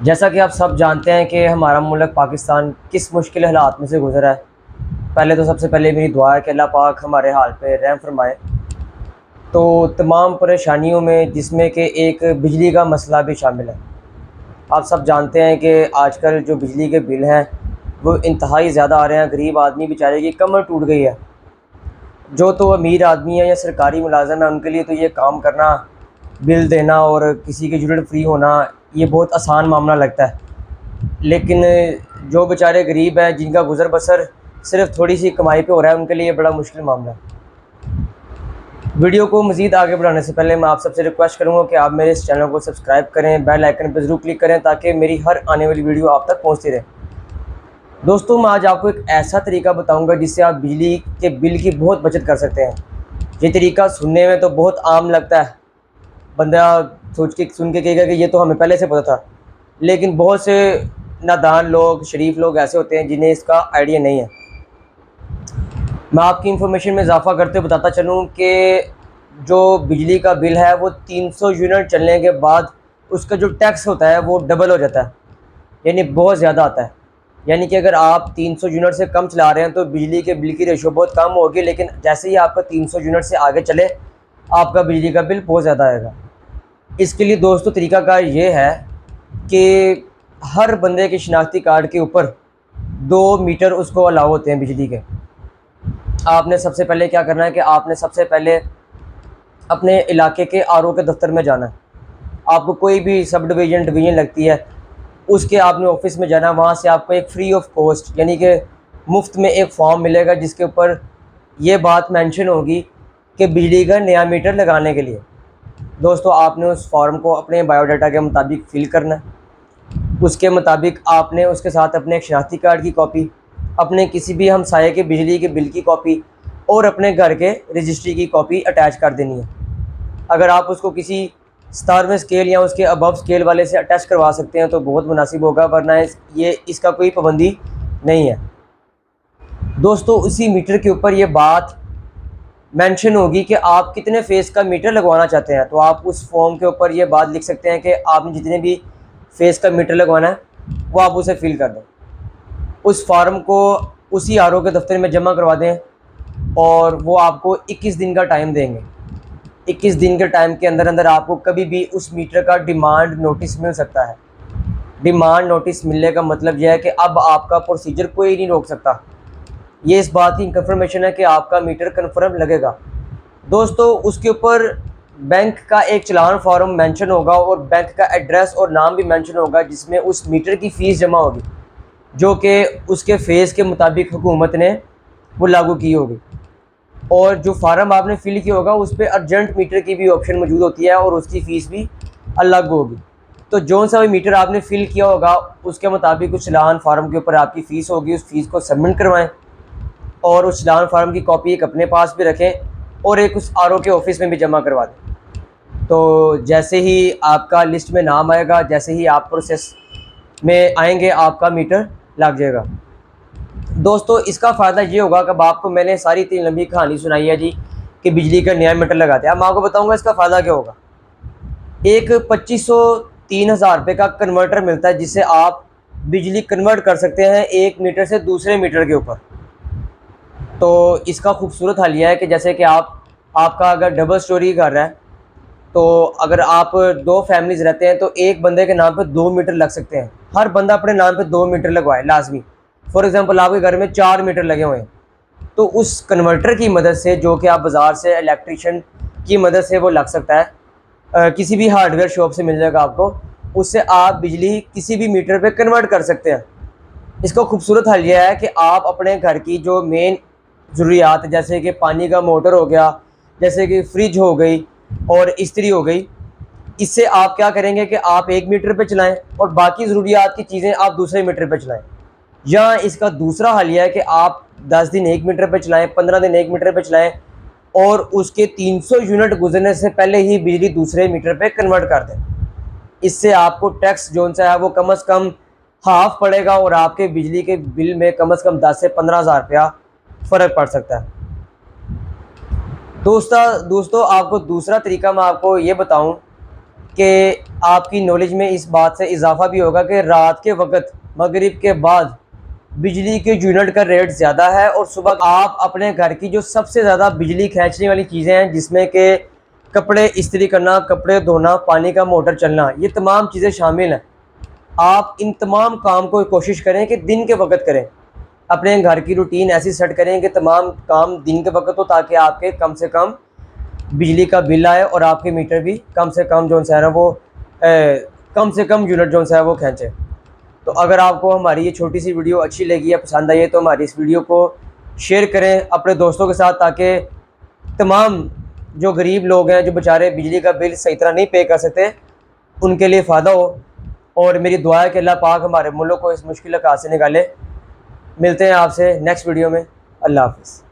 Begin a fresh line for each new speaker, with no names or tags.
जैसा कि आप सब जानते हैं कि हमारा मुल्क पाकिस्तान किस मुश्किल हालात में से गुज़रा है। पहले तो सबसे पहले मेरी दुआ है कि अल्लाह पाक हमारे हाल पे रहम फरमाए। तो तमाम परेशानियों में जिसमें कि एक बिजली का मसला भी शामिल है। आप सब जानते हैं कि आजकल जो बिजली के बिल हैं वो इंतहाई ज़्यादा आ रहे हैं। गरीब आदमी बेचारे की कमर टूट गई है। जो तो अमीर आदमी है या सरकारी मुलाज़िम है उनके लिए तो ये काम करना, बिल देना और किसी की ज़रूरत फ्री होना, ये बहुत आसान मामला लगता है। लेकिन जो बेचारे गरीब हैं जिनका गुज़र बसर सिर्फ थोड़ी सी कमाई पे हो रहा है उनके लिए बड़ा मुश्किल मामला है। वीडियो को मज़ीद आगे बढ़ाने से पहले मैं आप सबसे रिक्वेस्ट करूँगा कि आप मेरे इस चैनल को सब्सक्राइब करें, बेल आइकन पर ज़रूर क्लिक करें ताकि मेरी हर आने वाली वीडियो आप तक पहुँचती रहे। दोस्तों, मैं आज आपको एक ऐसा तरीका बताऊँगा जिससे आप बिजली के बिल की बहुत बचत कर सकते हैं। ये तरीका सुनने में तो बहुत आम लगता है, बंदा सुन के कहेगा कि ये तो हमें पहले से पता था। लेकिन बहुत से नादान लोग, शरीफ लोग ऐसे होते हैं जिन्हें इसका आइडिया नहीं है। मैं आपकी इन्फॉर्मेशन में इजाफ़ा करते हुए बताता चलूँ कि जो बिजली का बिल है वो 300 यूनिट चलने के बाद उसका जो टैक्स होता है वो डबल हो जाता है, यानी बहुत ज़्यादा आता है। यानी कि अगर आप 300 यूनिट से कम चला रहे हैं तो बिजली के बिल की रेशो बहुत कम होगी, लेकिन जैसे ही आपका 300 यूनिट से आगे चले आपका बिजली का बिल बहुत ज़्यादा आएगा। इसके लिए दोस्तों तरीकाकार ये है कि हर बंदे के शिनाख्ती कार्ड के ऊपर 2 मीटर उसको अलाउ होते हैं बिजली के। आपने सबसे पहले क्या करना है कि आपने सबसे पहले अपने इलाके के आरओ के दफ्तर में जाना है। आपको कोई भी सब डिवीज़न डिवीज़न लगती है उसके आपने ऑफिस में जाना है। वहाँ से आपको एक फ्री ऑफ कॉस्ट यानी कि मुफ्त में एक फॉर्म मिलेगा जिसके ऊपर ये बात मेंशन होगी कि बिजली का नया मीटर लगाने के लिए दोस्तों आपने उस फॉर्म को अपने बायोडाटा के मुताबिक फ़िल करना है। उसके मुताबिक आपने उसके साथ अपने एक शनाख्ती कार्ड की कॉपी, अपने किसी भी हमसाये के बिजली के बिल की कॉपी और अपने घर के रजिस्ट्री की कॉपी अटैच कर देनी है। अगर आप उसको किसी 17वें स्केल या उसके अबव स्केल वाले से अटैच करवा सकते हैं तो बहुत मुनासिब होगा, वरना इसका कोई पाबंदी नहीं है। दोस्तों, उसी मीटर के ऊपर ये बात मेंशन होगी कि आप कितने फेस का मीटर लगवाना चाहते हैं। तो आप उस फॉर्म के ऊपर ये बात लिख सकते हैं कि आपने जितने भी फेस का मीटर लगवाना है वो आप उसे फिल कर दें। उस फार्म को उसी आरओ के दफ्तर में जमा करवा दें और वो आपको 21 दिन का टाइम देंगे। 21 दिन के टाइम के अंदर अंदर आपको कभी भी उस मीटर का डिमांड नोटिस मिल सकता है। डिमांड नोटिस मिलने का मतलब यह है कि अब आपका प्रोसीजर कोई नहीं रोक सकता। ये इस बात की कंफर्मेशन है कि आपका मीटर कन्फर्म लगेगा। दोस्तों, उसके ऊपर बैंक का एक चलान फॉर्म मेंशन होगा और बैंक का एड्रेस और नाम भी मेंशन होगा जिसमें उस मीटर की फ़ीस जमा होगी जो कि उसके फेज़ के मुताबिक हुकूमत ने वो लागू की होगी। और जो फार्म आपने फिल किया होगा उस पर अर्जेंट मीटर की भी ऑप्शन मौजूद होती है और उसकी फ़ीस भी अलग होगी। तो जो सा भी मीटर आपने फिल किया होगा उसके मुताबिक उस चलान फार्म के ऊपर आपकी फ़ीस होगी। उस फीस को सबमिट करवाएं और उस चलान फार्म की कॉपी एक अपने पास भी रखें और एक उस आरओ के ऑफिस में भी जमा करवा दें। तो जैसे ही आपका लिस्ट में नाम आएगा, जैसे ही आप प्रोसेस में आएंगे, आपका मीटर लग जाएगा। दोस्तों, इसका फ़ायदा ये होगा कि अब आपको मैंने सारी इतनी लंबी कहानी सुनाई है जी कि बिजली का नया मीटर लगाते हैं। अब मैं आपको बताऊंगा इसका फ़ायदा क्या होगा। एक 2500-3000 रुपये का कन्वर्टर मिलता है जिससे आप बिजली कन्वर्ट कर सकते हैं एक मीटर से दूसरे मीटर के ऊपर। तो इसका खूबसूरत हाल यह है कि जैसे कि आपका अगर डबल स्टोरी घर है तो अगर आप 2 फैमिलीज़ रहते हैं तो एक बंदे के नाम पे 2 मीटर लग सकते हैं। हर बंदा अपने नाम पे 2 मीटर लगवाए लाजमी। फॉर एग्जांपल आपके घर में 4 मीटर लगे हुए हैं तो उस कन्वर्टर की मदद से, जो कि आप बाज़ार से इलेक्ट्रिशियन की मदद से वो लग सकता है, किसी भी हार्डवेयर शॉप से मिल जाएगा आपको, उससे आप बिजली किसी भी मीटर पे कन्वर्ट कर सकते हैं। इसका खूबसूरत हल यह है कि आप अपने घर की जो मेन ज़रूरियात जैसे कि पानी का मोटर हो गया, जैसे कि फ्रिज हो गई और इस्त्री हो गई, इससे आप क्या करेंगे कि आप एक मीटर पे चलाएं और बाकी ज़रूरियात की चीज़ें आप दूसरे मीटर पे चलाएं। या इसका दूसरा हल यह है कि आप 10 दिन एक मीटर पे चलाएं, 15 दिन एक मीटर पे चलाएं और उसके 300 यूनिट गुजरने से पहले ही बिजली दूसरे मीटर पे कन्वर्ट कर दें। इससे आपको टैक्स जो सा है वो कम से कम हाफ पड़ेगा और आपके बिजली के बिल में कम से कम 10 से 15,000 रुपया फ़र्क पड़ सकता है। दोस्तों, आपको दूसरा तरीका मैं आपको ये बताऊं कि आपकी नॉलेज में इस बात से इजाफ़ा भी होगा कि रात के वक्त मगरिब के बाद बिजली के यूनिट का रेट ज़्यादा है, और सुबह आप अपने घर की जो सबसे ज़्यादा बिजली खींचने वाली चीज़ें हैं, जिसमें कि कपड़े इस्त्री करना, कपड़े धोना, पानी का मोटर चलना, ये तमाम चीज़ें शामिल हैं। आप इन तमाम काम को कोशिश करें कि दिन के वक्त करें। अपने घर की रूटीन ऐसी सेट करें कि तमाम काम दिन के वक्त हो, ताकि आपके कम से कम बिजली का बिल आए और आपके मीटर भी कम से कम जो है ना वो कम से कम यूनिट जो है वो खींचे। तो अगर आपको हमारी ये छोटी सी वीडियो अच्छी लगी है, पसंद आई है, तो हमारी इस वीडियो को शेयर करें अपने दोस्तों के साथ, ताकि तमाम जो गरीब लोग हैं, जो बेचारे बिजली का बिल सही तरह नहीं पे कर सकते, उनके लिए फ़ायदा हो। और मेरी दुआ है कि अल्लाह पाक हमारे मुल्क को इस मुश्किल का से निकाले। मिलते हैं आपसे नेक्स्ट वीडियो में। अल्लाह हाफ़िज़।